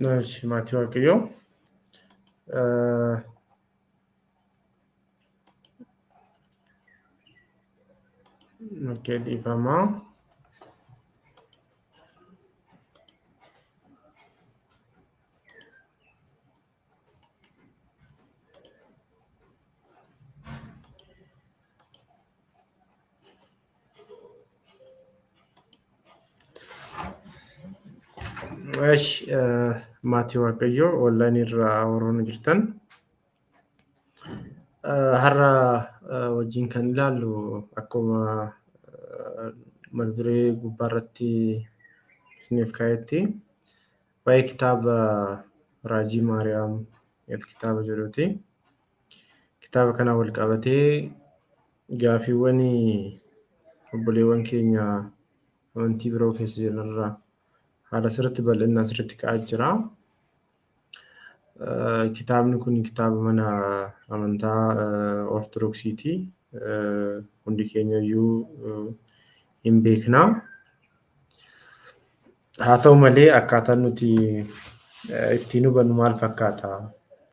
Eesh, maatii Waaqayyoo. Dhiifamaa. Eesh, maatii Waaqayyoo online irraa warroonni jirtan. Har'a wajjin kan ilaallu akkuma mata duree gubbaarratti isiniif kaa'etti waa'ee kitaaba Raajii Maariyaam kitaaba jedhuti. Kitaaba kana wal qabatee gaaffiiwwan obboleewwan keenya amantii biroo keessa jiranirraa haala sirriitti bal'inaan sirriitti ka'aa jira. Kitaabni kun kitaaba mana amantaa Ortodoksiiti. Hundi keenya iyyuu hin beekna. Haa ta'u malee akkaataan nuti ittiin hubannu maal fakkaata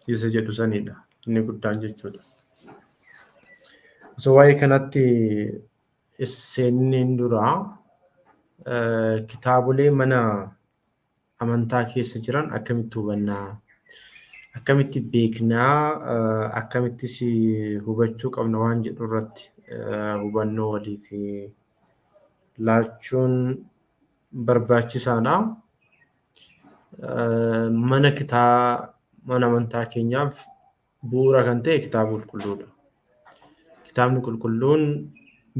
isa jedhu sanidha inni guddaan jechuudha. Osoo waa'ee kanatti seenuun dura kitaabolee mana amantaa keessa jiran akkamitti hubannaa? Akkamitti beeknaa? Akkamittis hubachuu qabna waan jedhu irratti hubannoo waliif laachuun barbaachisaadha. Mana amantaa keenyaaf bu'uura kan ta'e kitaaba qulqulluudha. Kitaabni qulqulluun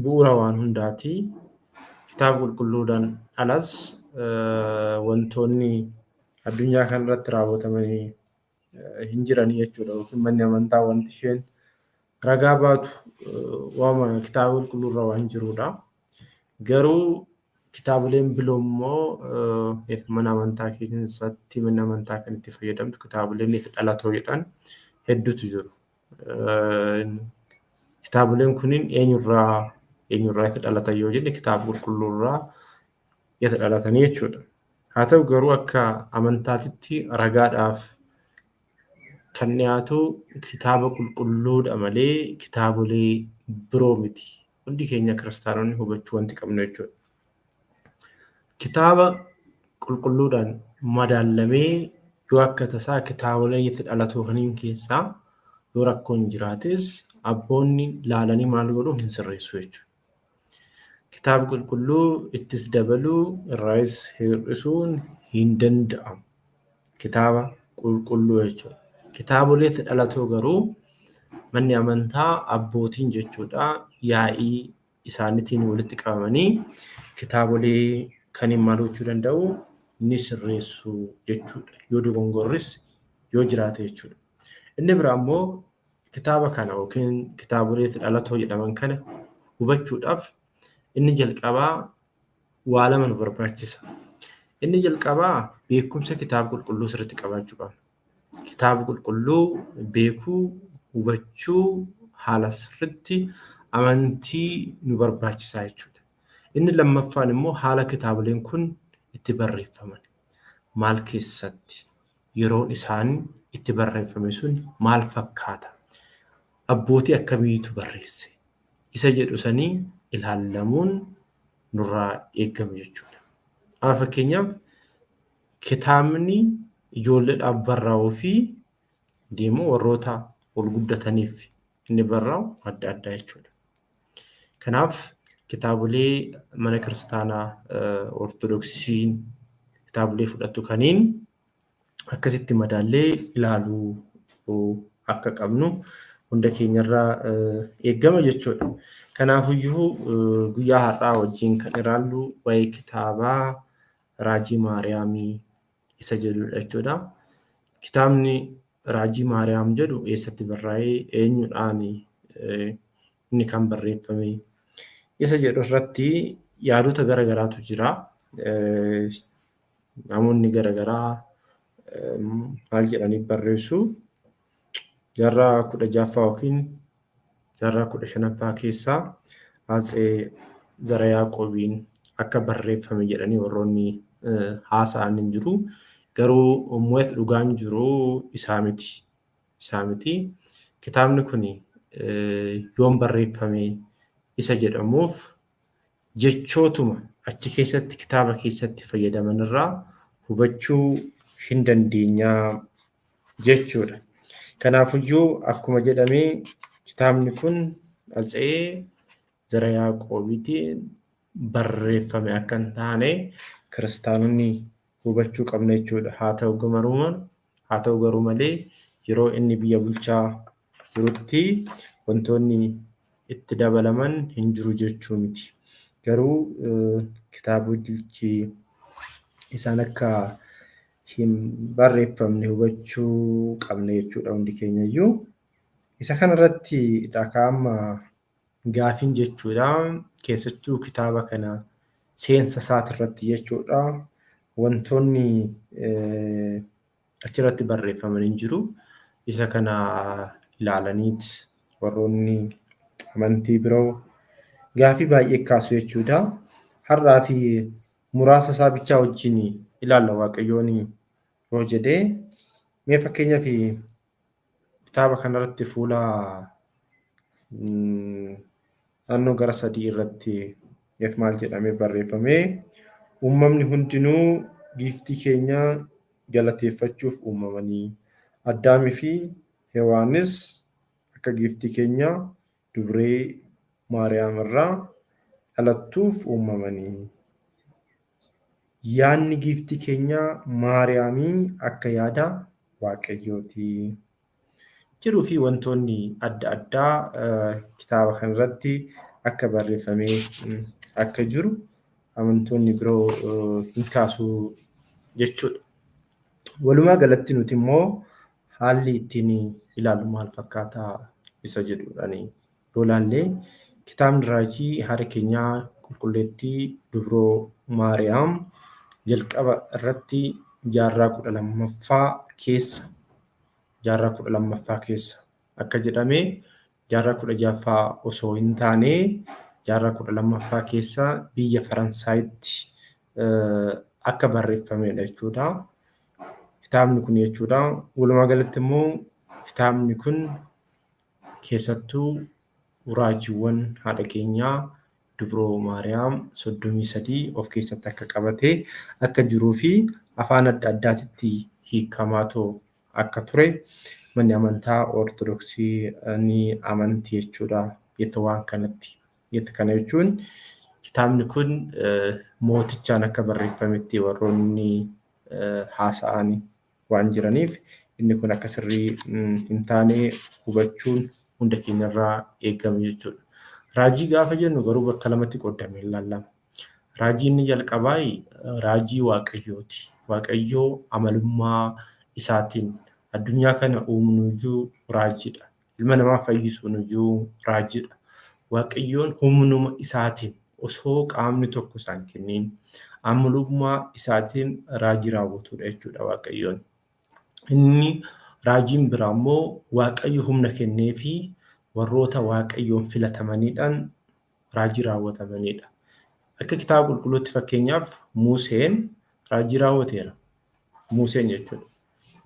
bu'uura waan hundaati. Kitaaba qulqulluudhaan alas wantoonni addunyaa kanarratti raawwatamanii hin jiran jechuudha. Yookiin manni amantaa wanti isheen ragaa baatu waama kitaaba qulqulluurra waan jirudha. Garuu kitaaboleen biroo immoo mana amantaa keessatti manni amantaa kan itti fayyadamtu kitaaboleen itti dhalatoo jedhan hedduutu jiru. Kitaaboleen kunniin eenyurraa itti dhalatan yoo jenne kitaaba qulqulluurraa itti dhalatanii jechuudha. Haa ta'u garuu akka amantaatitti ragaadhaaf kan dhiyaatu kitaaba qulqulluudha malee kitaabolee biroo miti. Hundi keenya kiristaanonni hubachuu wanti qabnu jechuudha. Kitaaba qulqulluudhaan madaalamee yoo akka tasaa kitaabolee itti dhalatoo kanneen keessaa yoo rakkoon jiraates abboonni laalanii maal godhuu hin sirreessu jechuudha. Kitaaba qulqulluu ittis dabaluu irraas hir'isuun hin danda'amu. Kitaaba qulqulluu jechuudha. Kitaabolee itti dhalatoo garuu manni amantaa abbootiin jechuudha yaa'ii isaaniitiin walitti qabamanii kitaabolee kanneen maal gochuu danda'u ni sirreessu jechuudha. Yoo dogongorris yoo jiraate jechuudha. Inni biraa immoo kitaaba kana yookiin kitaabolee itti dhalatoo jedhaman kana hubachuudhaaf inni jalqabaa waa lama nu barbaachisa. Inni jalqabaa beekumsa kitaaba qulqulluu sirriitti qabaachuu qabna. Kitaaba qulqulluu beekuu, hubachuu haala sirriitti amantii nu barbaachisaa jechuudha. Inni lammaffaan immoo haala kitaaboleen kun itti barreeffaman maal keessatti yeroon isaan itti barreeffame sun maal fakkaata? Abbootii akkamiitu barreesse? Isa jedhu sanii ilaallamuun nurraa eegama jechuudha. Fakkeenyaaf kitaabni ijoolleedhaaf barraa'uu fi deemu warroota ol guddataniif inni barraa'u adda addaa jechuudha. Kanaaf kitaabolee mana kiristaanaa Ortodoksiin kitaabolee fudhattu kaniin akkasitti madaallee ilaaluu akka qabnu hunda keenyarraa eegama jechuudha. Kanaafiyyuu guyyaa har'aa wajjin kan ilaallu waa'ee kitaabaa Raajii Maariyaamii isa jedhudha jechuudha. Kitaabni Raajii Maariyaam jedhu eessatti barraa'ee eenyudhaan inni kan barreeffame isa jedhu irratti yaadota garaagaraatu jira. Namoonni garaagaraa maal jedhanii barreessu jaarraa 16ffaa yookiin jaarraa 15ffaa keessaa Atsee Zara Yaaqoobiin akka barreeffame jedhanii warroonni haasa'an hin jiru. garuu ummeet dhugaan jiru isaa miti. Kitaabni kun yoom barreeffame isa jedhamuuf jechootuma achi keessatti kitaaba keessatti fayyadaman irraa hubachuu hin dandeenyaa jechuudha. Kanaafiyyuu akkuma jedhame kitaabni kun Atsee Zara Yaaqoobiitiin barreeffame akka hin taane kiristaanonni hubachuu qabna jechuudha. Haa ta'u garuu malee yeroo inni biyya bulchaa jirutti wantoonni itti dabalaman hin jiru jechuu miti. Garuu kitaabichi isaan akka hin barreeffamne hubachuu qabna jechuudha hundi keenyayyuu. Isa kanarratti dhakaama gaafiin jechuudha. Keessattuu kitaaba kana seensa isaatirratti jechuudha. Wantoonni achirratti barreeffaman hin jiru. Isa kana ilaalaniit warroonni amantii biroo gaafii baay'ee kaasu jechuudha. Har'aa fi muraasa isaa bichaa wajjin ilaalla Waaqayyoon yoo jedhee. Mee fakkeenyaaf kitaaba kanarratti fuula naannoo gara 3 irratti maal jedhamee barreeffamee uumamni hundinuu giiftii keenya galateeffachuuf uumamanii Addaamii fi Hewaanis akka giiftii keenya dubree Maariyaam irraa dhalattuuf uumamanii. Yaadni giiftii keenya Maariyaamii akka yaada Waaqayyooti. Jiruu fi wantoonni adda addaa kitaaba kanarratti akka barreeffamee akka jiru amantoonni biroo hin kaasu jechuudha. Walumaa galatti nuti immoo haalli ittiin ilaallu maal fakkaata isa jedhuudhaan yoo ilaalle kitaabni raajii haadha keenyaa qulqulleettii dubroo Maariyaam jalqaba irratti jaarraa 12ffaa keessa akka jedhamee jaarraa 16ffaa osoo hin taane jaarraa 12ffaa keessa biyya Faransaayitti akka barreeffamedha jechuudha. Kitaabni kun jechuudha. Walumaa galatti immoo kitaabni kun keessattuu raajiiwwan haadha keenyaa dubroo Maariyaam 33 of keessatti akka qabatee akka jiruu fi afaan adda addaatitti hiikamaatoo akka ture manni amantaa Ortodoksii ni amanti jechuudha. Yeroo waan kanatti kana jechuun kitaabni kun mootichaan akka barreeffametti warroonni haasa'an waan jiraniif inni kun akka sirrii hin taane hubachuun hunda keenyarraa eegama jechuudha. Raajii gaafa jennu garuu bakka lamatti qoodamee ilaalama. Raajii inni jalqabaa raajii Waaqayyooti. Waaqayyoo amalummaa isaatiin addunyaa kana uumunuyyuu raajiidha. Ilma namaa fayyisuunuyyuu raajiidha. Waaqayyoon humnuma isaatiin osoo qaamni tokko isaan kenniin amalummaa isaatiin raajii raawwatudha jechuudha Waaqayyoon. Inni raajiin biraa immoo Waaqayyo humna kennee fi warroota Waaqayyoon filatamaniidhaan raajii raawwatamanidha. Akka kitaaba qulqulluutti fakkeenyaaf Museen raajii raawwateera. Museen jechuudha.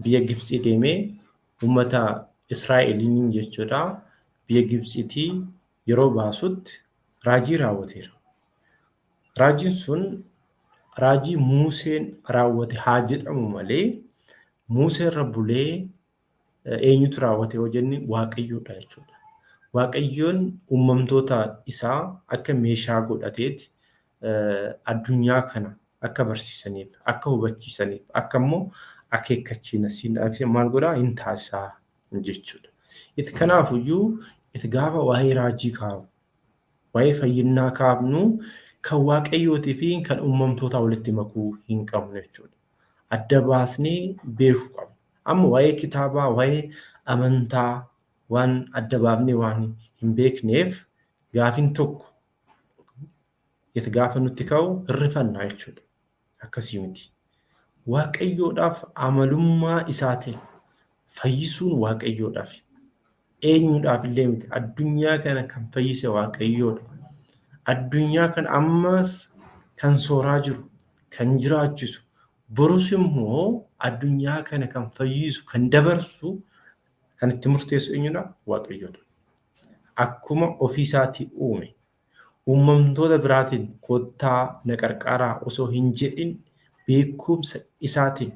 Biyya Gibxii deemee uummata Israa'eliin jechuudha. Biyya Gibxiitii yeroo baasutti raajii raawwateera. Raajiin sun raajii Museen raawwate haa jedhamu malee Musee irra bulee eenyutu raawwate yoo jenne Waaqayyoodha jechuudha. Waaqayyoon uumamtoota isaa akka meeshaa godhateeti addunyaa kana akka barsiisaniif, akka hubachiisaniif, akka immoo akeekkachiisaniif maal godhaa hin taasisaa jechuudha. Itti kanaafuyyuu itti gaafa waa'ee raajii kaa'u, waa'ee fayyinaa kaafnu kan Waaqayyootii fi kan uumamtoota walitti makuu hin qabnu jechuudha. Adda baasnee beekuu qabna. Amma waa'ee kitaabaa, waa'ee amantaa waan adda baafnee waan hin beekneef gaafiin tokko itti gaafa nutti ka'u hirrifannaa jechuudha. Akkasii miti. Waaqayyoodhaaf amalummaa isaatiin fayyisuun Waaqayyoodhaaf eenyuudhaaf illee miti. Addunyaa kana kan fayyise Waaqayyoodha. Addunyaa kana ammas kan sooraa jiru, kan jiraachisu Borusimmoo addunyaa kana kan fayyisu kan dabarsu kan itti murteessu eenyudha? Waaqayyoodha. Akkuma ofiisaatii uume uumamtoota biraatiin kottaa na qarqaaraa osoo hin jedhin beekumsa isaatiin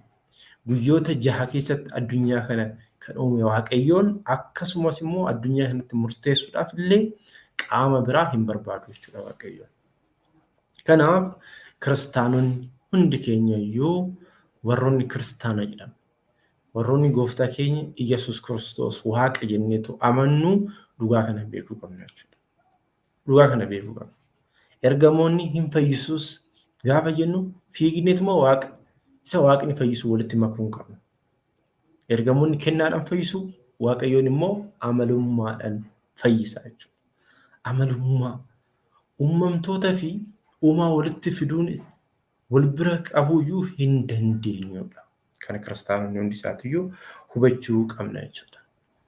guyyoota 6 keessatti addunyaa kana kan uume Waaqayyoon akkasumas immoo addunyaa kanatti murteessuudhaaf illee qaama biraa hin barbaadu jechuudha Waaqayyoon. Kanaaf kiristaanonni hundi keenya iyyuu warroonni kiristaana jedhamu. Warroonni gooftaa keenya Iyesuus Kiristoos Waaqa jenneetu amannu dhugaa kana beekuu qabna jechuudha. Dhugaa kana beekuu qabna. Ergamoonni hin fayyisuus gaafa jennu fiigneetuma Waaqa isa Waaqni fayyisu walitti makuu qabna. Ergamoonni kennaadhaan fayyisu, Waaqayyoon immoo amalummaadhaan fayyisa jechuudha. Amalummaa uumamtoota fi uumaa walitti fiduun wal bira qabuuyyuu hin dandeenyudha. Kana kiristaanonni hundi isaatiiyyuu hubachuu qabna jechuudha.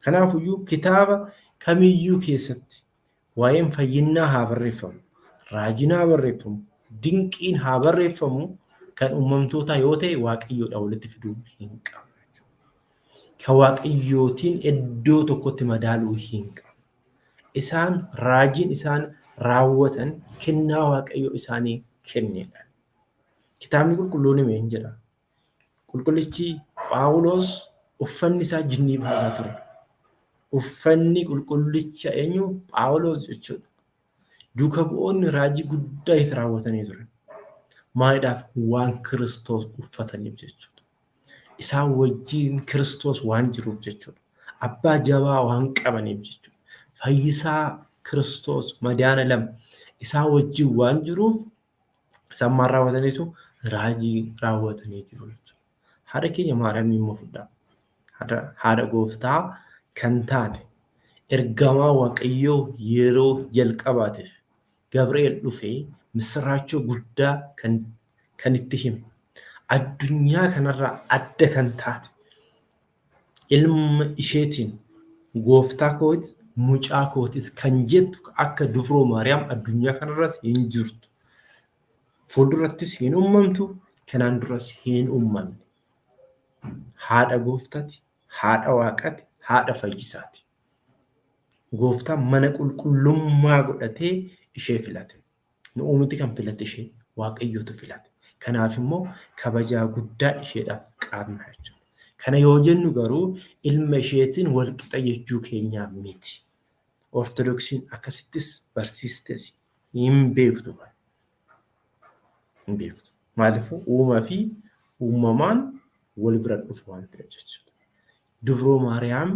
Kanaafiyyuu kitaaba kamiyyuu keessatti waa'een fayyinaa haa barreeffamu, raajiin haa barreeffamu, dinqiin haa barreeffamu kan uumamtootaa yoo ta'e Waaqayyoodhaan walitti fiduu hin qabu jechuudha. Kan Waaqayyootiin iddoo tokkotti madaaluu hin qabu. Isaan raajiin isaan raawwatan kennaa Waaqayyoo isaanii kennedha. Kitaabni qulqulluun himee hin jedha. Qulqullichi Phaawulos uffanni isaa jinnii baasaa ture. Uffanni qulqullicha eenyu? Phaawulos jechuudha. Duuka bu'oonni raajii guddaa itti raawwatanii turan. Maaliidhaaf? Waan Kiristoos uffataniif jechuudha. Isaan wajjin Kiristoos waan jiruuf jechuudha. Abbaa jabaa waan qabaniif jechuudha. Fayyisaa Kiristoos madaana lama isaan wajjin waan jiruuf isaan maal raawwataniitu? Raajii raawwatanii jiru jechuudha. Haadha keenya Maariyaam immoo fudhaa. Haadha gooftaa kan taate ergamaa Waaqayyoo yeroo jalqabaatiif Gabri'eel dhufee misiraachoo guddaa kan itti hime. Addunyaa kanarraa adda kan taate ilma isheetiin gooftaa kootis mucaa kootis kan jettu akka dubroo Maariyaam addunyaa kanarras hin jirtu. Fuuldurattis hin uumamtu, kanaan duras hin uumamne. Haadha gooftaati, haadha waaqaati, haadha fayyisaati. Gooftaan mana qulqullummaa godhatee ishee filate. Nu uumiti kan filate ishee Waaqayyootu filate. Kanaaf immoo kabajaa guddaa isheedhaaf qabna jechuudha. Kana yoo jennu garuu ilma isheetiin wal qixa jechuu keenyaa miti. Ortodoksiin akkasittis barsiistes hin beektu. Hin beektu. Maaliifuu uumaa fi uumamaan wal bira dhufu waan ta'eef jechuudha. Dubroo Maariyaam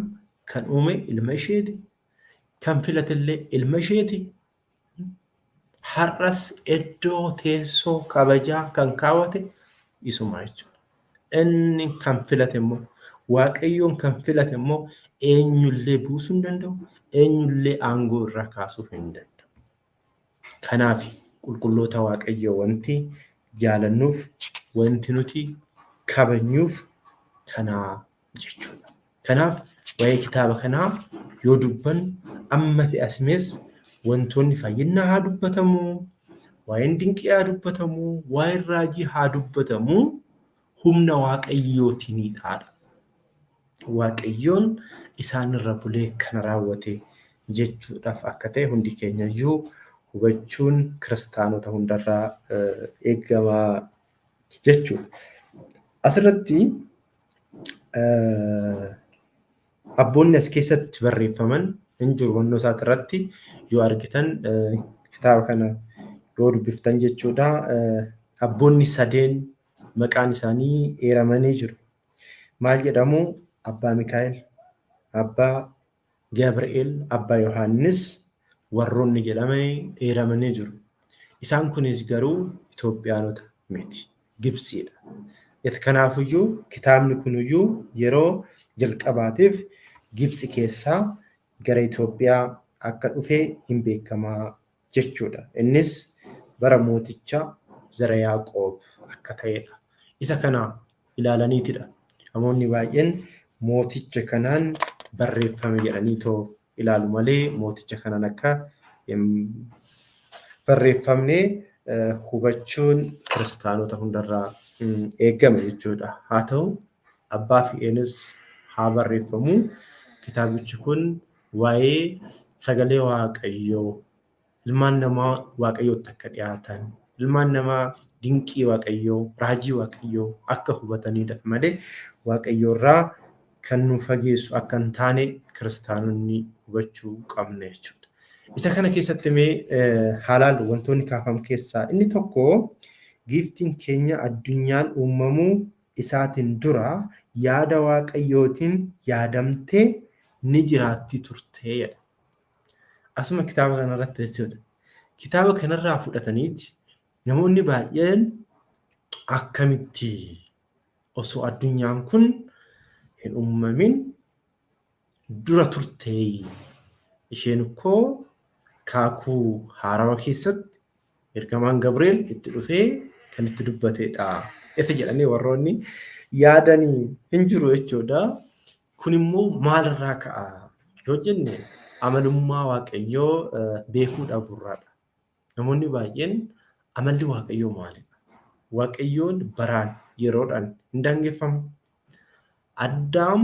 kan uume ilma isheeti. Kan filatillee ilma isheeti. Har'as iddoo teessoo kabajaa kan kaawwate isuma jechuudha. Inni kan filate immoo Waaqayyoon kan filate immoo eenyullee buusuu hin danda'u, eenyullee aangoo irraa kaasuu hin danda'u. Kanaaf qulqulloota Waaqayyoo wanti jaalannuuf, wanti nuti kabajnuuf kanaa jechuudha. Kanaaf waa'ee kitaaba kanaa yoo dubbannu amma fe'asmees wantoonni fayyinaa haa dubbatamu, waa'een dinqii haa dubbatamu, waa'een raajii haa dubbatamu, humna Waaqayyootiinidha. Waaqayyoon isaanirra bulee kana raawwate jechuudhaaf akka ta'e hundi keenya iyyuu hubachuun kiristaanota hundarraa eegamaa jechuudha. Asirratti abboonni as keessatti barreeffaman hin jiru honnoo isaati irratti yoo argitan kitaaba kana yoo dubbiftan jechuudha. Abboonni sadeen maqaan isaanii eeramanii jiru. Maal jedhamu? Abbaa Mikaa'el, Abbaa Gabri'eel, Abbaa Yohaannis warroonni jedhamanii eeramanii jiru. Isaan kunis garuu Itoophiyaanota miti. Gibsiidha. Kanaafiyyuu kitaabni kuniyyuu yeroo jalqabaatiif Gibsi keessaa gara Itoophiyaa akka dhufee hin beekamaa jechuudha. Innis bara mooticha Zara Yaaqoob akka ta'edha. Isa kana ilaalaniitidha. Namoonni baay'een mooticha kanaan barreeffame jedhanii too ilaalu malee mooticha kanaan akka barreeffamne hubachuun kiristaanota hundarraa eegame jechuudha. Haa ta'u abbaa fi eenis haa barreeffamu. Kitaabichi kun waa'ee sagalee Waaqayyoo ilmaan namaa Waaqayyootti akka dhiyaatan, ilmaan namaa dinqii Waaqayyoo, raajii Waaqayyoo akka hubataniidhaaf malee Waaqayyoo irraa kan nu fageessu akka hin taane kiristaanonni hubachuu qabna jechuudha. Isa kana keessatti haalaan wantoonni kaafamu keessaa inni tokko giiftiin keenya addunyaan uumamuu isaatiin dura yaada Waaqayyootiin yaadamtee ni jiraatti turte jedha. Asuma kitaaba kanarratti jechuudha. Kitaaba kanarraa fudhataniiti namoonni baay'een akkamitti osoo addunyaan kun hin uumamin dura turte isheen koo kaakuu haarawaa keessatti ergamaan Gabriel itti dhufee kan itti dubbateedha. Isa jedhanii warroonni yaadanii hin jiru jechuudha. Kun immoo maalirraa ka'a yoo jenne amalummaa Waaqayyoo beekuu dhabuurraadha. Namoonni baay'een amalli Waaqayyoo maalidha? Waaqayyoon baraan yeroodhaan hin daangeffamu. Addaam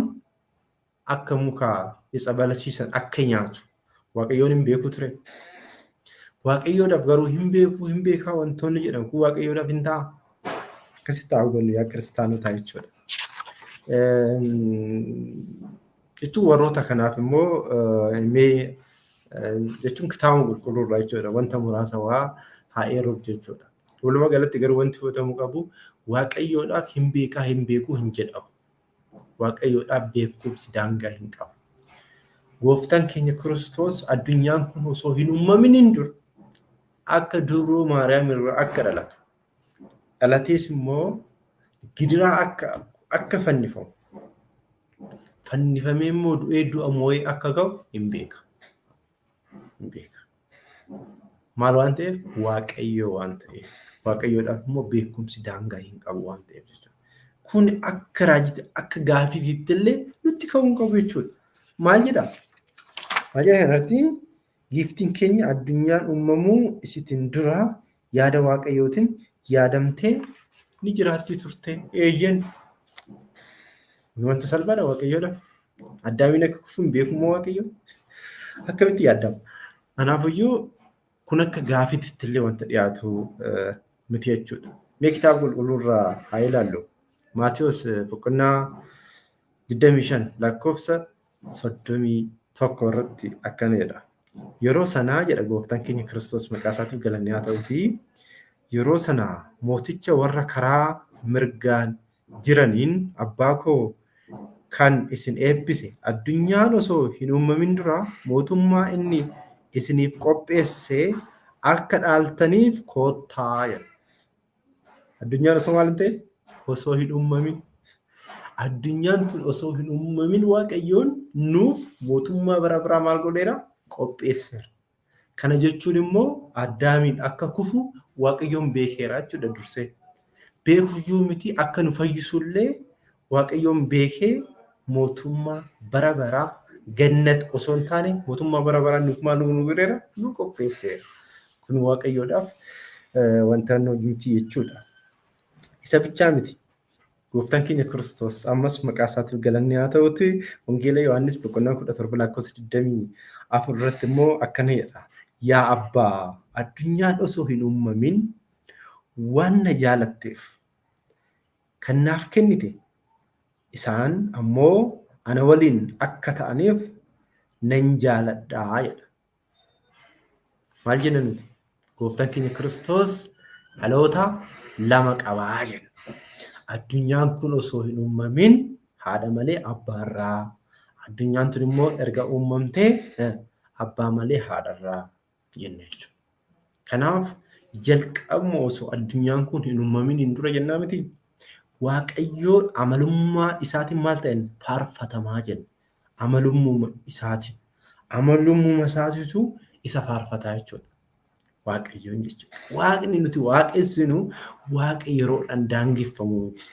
akka mukaa isa balasiisan akka nyaatu Waaqayyoon hin beeku ture. Waaqayyoodhaaf garuu hin beekaa wantoonni jedhan kun Waaqayyoodhaaf hin ta'a. Akkasitti ta'uu galu yaa kiristaanotaa jechuudha. Jechuun warroota kanaaf immoo jechuun kitaaba qulqulluurraa jechuudha. Wanta muraasa waa haa eeruuf jechuudha. Walumaa galatti garuu wanti hubatamuu qabu Waaqayyoodhaaf hin beekuu hin jedhamu. Waaqayyoodhaaf beekumsi daangaa hin qabu. Gooftaan keenya Kiristoos addunyaan kun osoo hin uumamin dura akka dubroo Maariyaam irraa akka dhalatu. Dhalatees immoo gidiraa akka fannifamu. Fannifamee immoo du'ee du'a moo'ee akka ga'u hin beeka. Maal waan ta'eef Waaqayyoo waan ta'eef Waaqayyoodhaaf immoo beekumsi daangaa hin qabu waan ta'eef jechuudha. Kun akka raajitti akka gaafiitti illee nutti ka'uu hin qabu jechuudha. Maal jedhaa? Maal jedhaa kanarratti giiftiin keenya addunyaan uumamuu isiitiin dura yaada Waaqayyootiin yaadamtee ni jiraatti turte. Eeyyen wanta salphaadha Waaqayyoodhaaf. Addaamiin akka kufu hin beekummoo Waaqayyoo akkamitti yaadama? Kanaafiyyuu kun akka gaafiitti illee wanta dhiyaatu miti jechuudha. Mee kitaaba qulqulluurraa haa ilaallu. Maatiyos boqonnaa 25 lakkoofsa 31 irratti akkana jedha. Yeroo sanaa jedha gooftaan keenya Kiristoos maqaa isaatiif galanni haa ta'uuti. Yeroo sanaa mooticha warra karaa mirgaan jiraniin abbaa koo kan isin eebbise addunyaan osoo hin uumamin dura mootummaa inni isiniif qopheesse akka dhaaltaniif koottaa jedha. Addunyaan osoo maal hin ta'e? Osoo hin uumamin. Addunyaan tun osoo hin uumamin Waaqayyoon nuuf mootummaa bara biraa maal godheera? Qopheesseera. Kana jechuun immoo Addaamiin akka kufu Waaqayyoon beekeera jechuudha dursee. Beekuyyuu miti akka nu fayyisullee Waaqayyoon beekee mootummaa bara baraa gannat osoo hin taane mootummaa bara baraa nuuf maal nu godheera? Nu qopheesseera. Kun Waaqayyoodhaaf wanta nu miti jechuudha. Isa bichaa miti. Gooftaan keenya Kiristoos ammas maqaa isaatiif galanni haa ta'uuti. Wangeela Yohaannis boqonnaa 17 lakkoofsa 24 irratti immoo akkana jedha. Yaa Abbaa, addunyaan osoo hin uumamin waan na jaalatteef kan naaf kennite isaan ammoo ana waliin akka ta'aniif nan jaaladhaa jedha. Maal jenna nuti? Gooftaan keenya Kiristoos dhaloota lama qabaa jedha. Addunyaan kun osoo hin uumamin haadha malee abbaarraa. Addunyaan tun immoo erga uumamtee abbaa malee haadharraa jenna jechuudha. Kanaaf jalqabuma osoo addunyaan kun hin uumamin hin dura jennaa miti. Waaqayyoon amalummaa isaatiin maal ta'en faarfatamaa jenna. Amalummaa isaatiin. Amalummaa isaatiitu isa faarfataa jechuudha. Waaqayyoon jechuudha. Waaqni nuti waaqessinu waaqa yeroodhaan daangeffamu miti.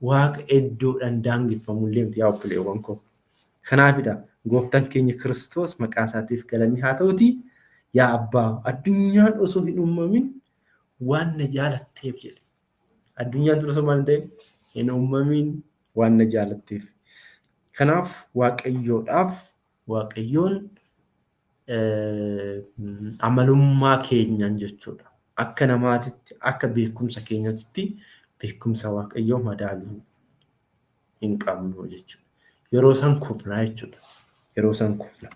Waaqa iddoodhaan daangeffamu illee miti yaa obboleewwan koo. Kanaafidha gooftaan keenya Kiristoos maqaa isaatiif galanni haa ta'uuti. Yaa Abbaa addunyaan osoo hin uumamin waan na jaalatteef jedhe. Addunyaan ture osoo maal ta'e hin uumamin waan na jaalatteef. Kanaaf Waaqayyoon amalummaa keenyaan jechuudha. Akka namaatitti akka beekumsa keenyatti beekumsa Waaqayyoo madaaluu hin qabnu jechuudha. Yeroo san kufnaa jechuudha. Yeroo san kufna.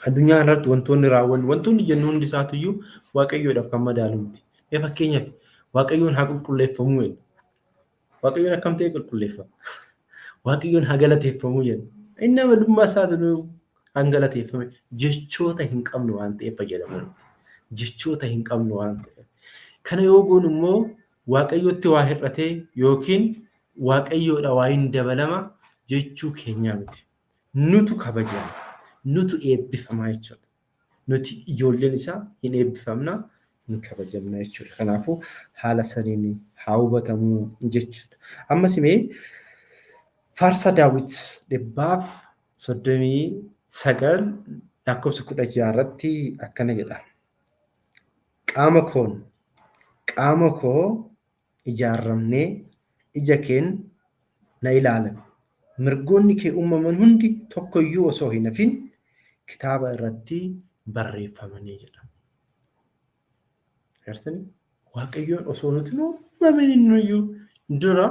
Addunyaa irratti wantoonni jennu hundi isaatuyyuu Waaqayyoodhaaf kan madaalu miti. Fakkeenyaaf Waaqayyoon haa qulqulleeffamuu jenna. Waaqayyoon akkam ta'e qulqulleeffama. Waaqayyoon haa galateeffamuu jenna. Inni amalummaa isaatu kan galateeffame jechoota hin qabnu waan ta'eef fayyadamu. Jechoota hin qabnu waan ta'eef. Kana yoo goonu immoo Waaqayyootti waa hir'atee yookiin Waaqayyoodha waa hin dabalama jechuu keenyaa miti. Nutu kabajama. Nutu eebbifamaa jechuudha. Nuti ijoolleen isaa hin eebbifamna, hin kabajamna jechuudha. Kanaafuu haala saniin haa hubatamuu jechuudha. Ammas imee Faarsaa Daawit 139 lakkoofsa 16 irratti akkana jedha. Qaama koo ijaarramnee ija keen na ilaalan. Mirgoonni kee uumaman hundi tokkoyyuu osoo hin hafin kitaaba irratti barreeffamanii jedha. Agartanii? Waaqayyoon osoo nuti uumamin innuyyuu dura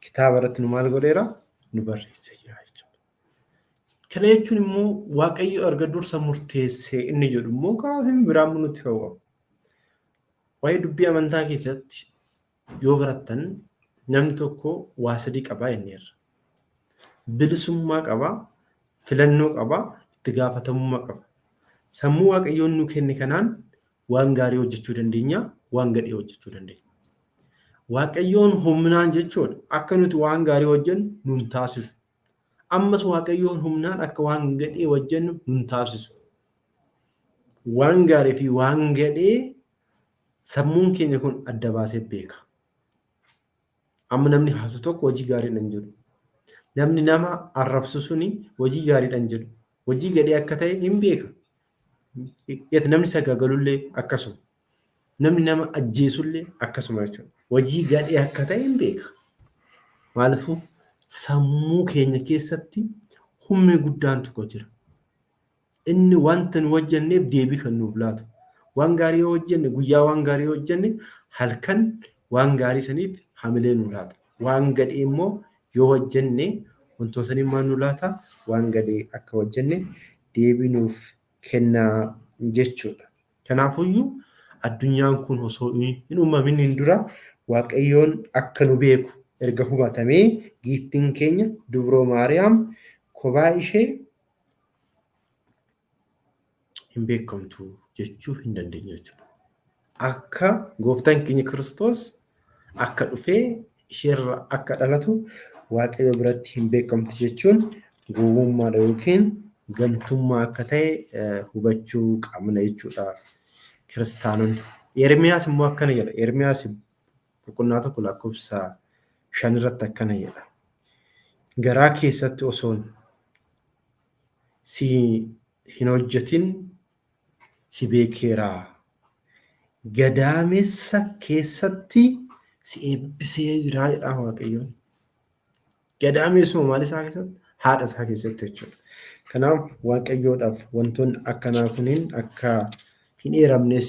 kitaaba irratti nu maal godheera? Nu barreessee jira jechuudha. Kana jechuun immoo Waaqayyo erga dursa murteessee inni jedhu immoo kaafin biraan nutti ka'u. Waa'ee dubbii amantaa keessatti yoo barattan namni tokko waa sadii qabaa jenneerra. Bilisummaa qaba, filannoo qaba, itti gaafatamummaa qaba. Sammuu Waaqayyoon nu kenne kanaan waan gaarii hojjechuu dandeenya, waan gadhee hojjechuu dandeenya. Waaqayyoon humnaan jechuudha akka nuti waan gaarii hojjennu nun taasisu. Ammas Waaqayyoon humnaan akka waan gadhee hojjennu nun taasisu. Waan gaarii fi waan gadhee sammuun keenya kun adda baasee beeka. Amma namni haasu tokko hojii gaariidhaan jedhu. Namni nama arrabsu suni hojii gaariidhaan jedhu. Hojii gadhee akka ta'e hin beeka. Namni sagaagalullee akkasuma. Namni nama ajjeesullee akkasuma jechuudha. Hojii gadhee akka ta'e hin beeka. Maaliifuu sammuu keenya keessatti humni guddaan tokko jira. Inni wanta nu hojjenneef deebii kan nuuf laatu. Waan gaarii yoo hojjenne guyyaa waan gaarii yoo hojjenne halkan waan gaarii saniif hamilee nu laata. Waan gadhee immoo yoo hojjenne wantoota saniin maal nu laata? Waan gadhee akka hojjenne deebii nuuf kennaa jechuudha. Kanaafuyyuu addunyaan kun osoo hin uumamin dura Waaqayyoon akka nu beeku erga hubatamee giiftiin keenya Dubroo Maariyaam kophaa ishee hin beekamtu jechuu hin dandeenye jechuudha. Akka gooftaan keenya Kiristoos akka dhufee isheerra akka dhalatu Waaqayyo biratti hin beekamtu jechuun gowwummaadha yookiin gantummaa akka ta'e hubachuu qabna jechuudha kiristaanonni. Ermiyaas immoo akkana jedha. Ermiyaas boqonnaa 1 lakkoofsa 5 irratti akkana jedha. Garaa keessatti osoon si hin hojjetin si beekeeraa. Gadaamessa keessatti si eebbisee jira jedha Waaqayyoon. Gadaamessuma maal isaa keessatti? Haadha isaa keessatti jechuudha. Kanaaf Waaqayyoodhaaf wantoonni akkanaa kunniin akka hin eeramnes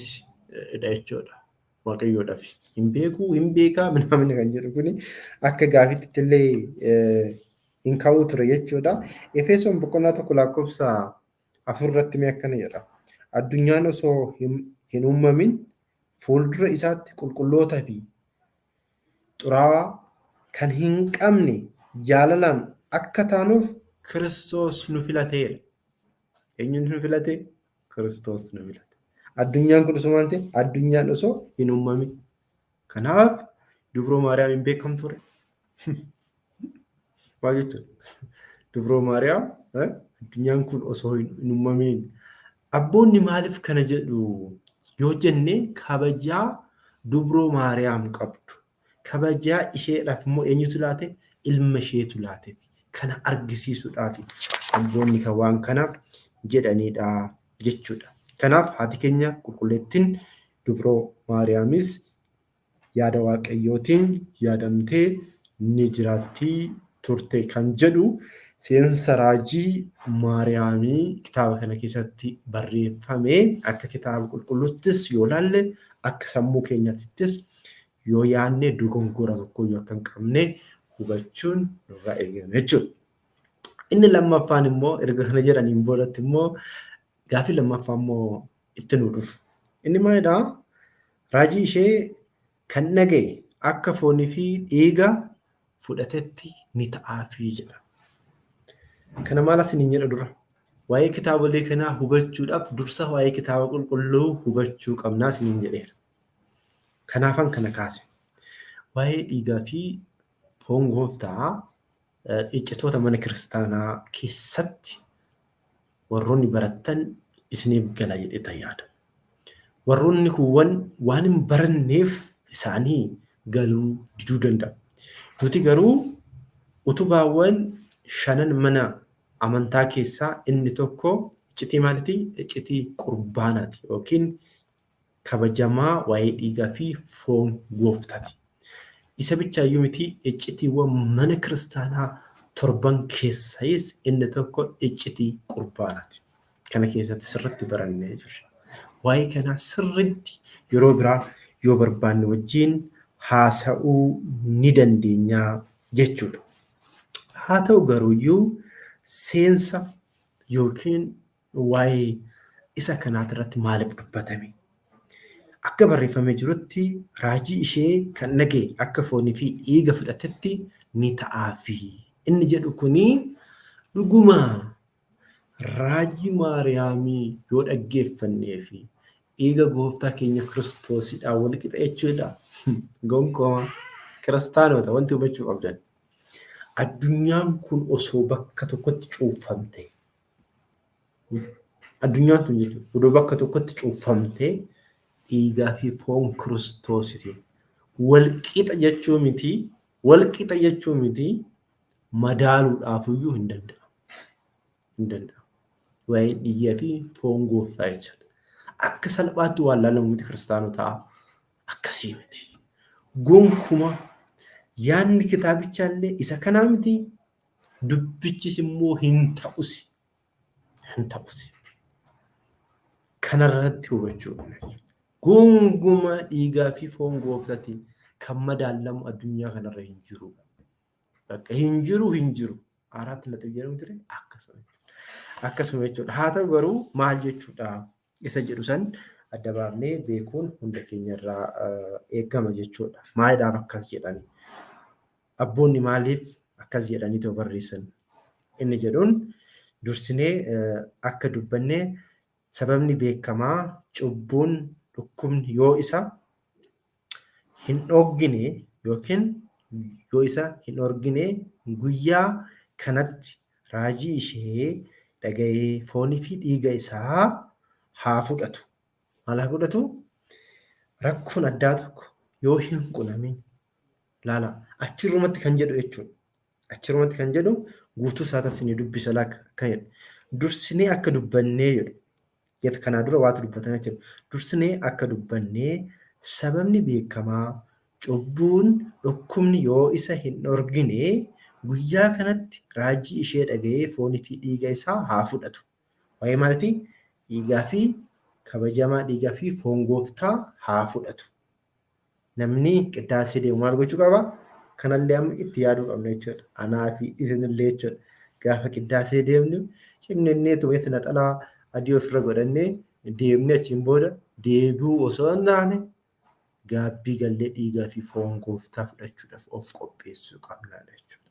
jechuudha. Waaqayyoodhaaf hin beekuu, hin beekaa minamni kan jedhu kuni akka gaafitti illee hin ka'uu ture jechuudha. Efesoon boqonnaa 1 lakkoofsa 4 irratti mee akkana jedha. Addunyaan osoo hin uumamin fuuldura isaatti qulqullootaa fi xuraawaa kan hin qabne jaalalaan akka taanuuf Kiristoos nu filateera. Eenyuun nu filate? Kiristoos nu filate. Addunyaan kun osoo maal ta'e? Addunyaan osoo hin uumamin. Kanaaf Dubroo Maariyaam hin beekamtu ture. Maal jechuudha? Dubroo Maariyaam addunyaan kun osoo hin uumamin. Abboonni maaliif kana jedhu yoo jenne kabajaa Dubroo Maariyaam qabdu. Kabajaa isheedhaaf immoo eenyutu laate? Ilma isheetu laate. Kana argisiisuudhaaf abboonni kan waan kana jedhanidha jechuudha. Kanaaf haati keenya qulqulleettiin Dubroo Maariyaamis yaada waaqayyootiin yaadamtee ni jiraatti turte kan jedhu seensa raajii Maariyaamii kitaaba kana keessatti barreeffame akka kitaaba qulqulluuttis yoo ilaalle akka sammuu keenyattis yoo yaadne dogongora tokkoyyuu akka hin qabne hubachuun nurraa eegama jechuudha. Inni lammaffaan immoo erga kana jedhaniin boodatti immoo gaaffii lammaffaa immoo itti nu dhufu. Inni maalidhaa? Raajii ishee kan dhaga'e akka foonii fi dhiiga fudhatetti ni ta'aafii jedha. Kana maal isiniin jedha dura? Waa'ee kitaabolee kanaa hubachuudhaaf dursa waa'ee kitaaba qulqulluu hubachuu qabnaa isiniin jedheera. Kanaafan kana kaase. Waa'ee dhiigaa fi foon gooftaa iccitoota mana kiristaanaa keessatti warroonni barattan isiniif gala jedhee yaada. Warroonni kuuwwan waan hin baranneef isaanii galuu diduu danda'a. Nuti garuu utubaawwan 5 mana amantaa keessaa inni tokko iccitii maalitii? Iccitii qurbaanaati yookiin kabajamaa waa'ee dhiigaa fi foon gooftaati. Isa bichaayyuu miti iccitiiwwan mana kiristaanaa 7 keessaayis inni tokko iccitii qurbaanaati. Kana keessatti sirriitti barannee jirra. Waa'ee kanaa sirriitti yeroo biraa yoo barbaanne wajjin haasa'uu ni dandeenya jechuudha. Haa ta'u garuuyyuu seensa yookiin waa'ee isa kanaati irratti maaliif dubbatame? Akka barreeffamee jirutti raajii ishee kan dhaga'e akka foonii fi dhiiga fudhatetti ni ta'aafi. Inni jedhu kuni dhuguma raajii Maariyaamii yoo dhaggeeffannee fi dhiiga gooftaa keenya Kiristoosidhaan wal qixa jechuudha. Gonkumaa kiristaanota wanti hubachuu qabdan. Addunyaan kun osoo bakka tokkotti cuuffamte. Addunyaan kun jechuudha odoo bakka tokkotti cuuffamte dhiigaa fi foon Kiristoositi. Walqixa jechuu miti, walqixa jechuu miti madaaluudhaafiyyuu hin danda'amu. Hin danda'amu. Waa'ee dhiigaa fi foon gooftaa jechuudha. Akka salphaatti waan laalamu miti kiristaanotaa akkasii miti. Gonkuma yaadni kitaabichaa isa kanaa miti. Dubbichis immoo hin ta'usi. Hin ta'usi. Kanarratti hubachuu qabna. Gonguma dhiigaa fi foon gooftaatiin kan madaalamu addunyaa kanarra hin jiru. Bakka hin jiru. Araatti na xiyyeeru ture akkasuma jechuudha. Haa ta'u garuu maal jechuudha? Isa jedhu san adda baafnee beekuun hunda keenyarraa eegama jechuudha. Maaliidhaaf akkas jedhani? Abboonni maaliif akkas jedhanii ta'u barreessan? Inni jedhuun dursinee akka dubbannee sababni beekamaa cubbuun dhukkubni yoo isa hin dhoggine yookiin yoo isa hin orgine guyyaa kanatti raajii ishee dhaga'ee foonii fi dhiiga isaa haa fudhatu. Maal haa fudhatu? Rakkoon addaa tokko yoo hin qunamin laala achirrumatti kan jedhu jechuudha. Achirrumatti kan jedhu guutuu isaatas ni dubbisa kan jedhu. Dursinee akka dubbannee jedhu. Yeroo kanaa dura waatu dubbatame jiru. Dursinee akka dubbannee sababni beekamaa cubbuun dhukkubni yoo isa hin orgine guyyaa kanatti raajii ishee dhaga'ee foonii fi dhiiga isaa haa fudhatu. Waa'ee maalitii? Dhiigaa fi kabajamaa dhiigaa fi foon gooftaa haa fudhatu. Namni qiddaasee deemu maal gochuu qaba? Kanallee amma itti yaaduu qabna jechuudha. Anaa fi isinillee jechuudha. Gaafa qiddaasee deemnu cimnee tumeetti naxalaa adii ofirra godhannee deemnee achiin booda deebi'uu osoo hin taane gaabbii gallee dhiigaa fi foon gooftaa fudhachuudhaaf of qopheessuu qabna jechuudha.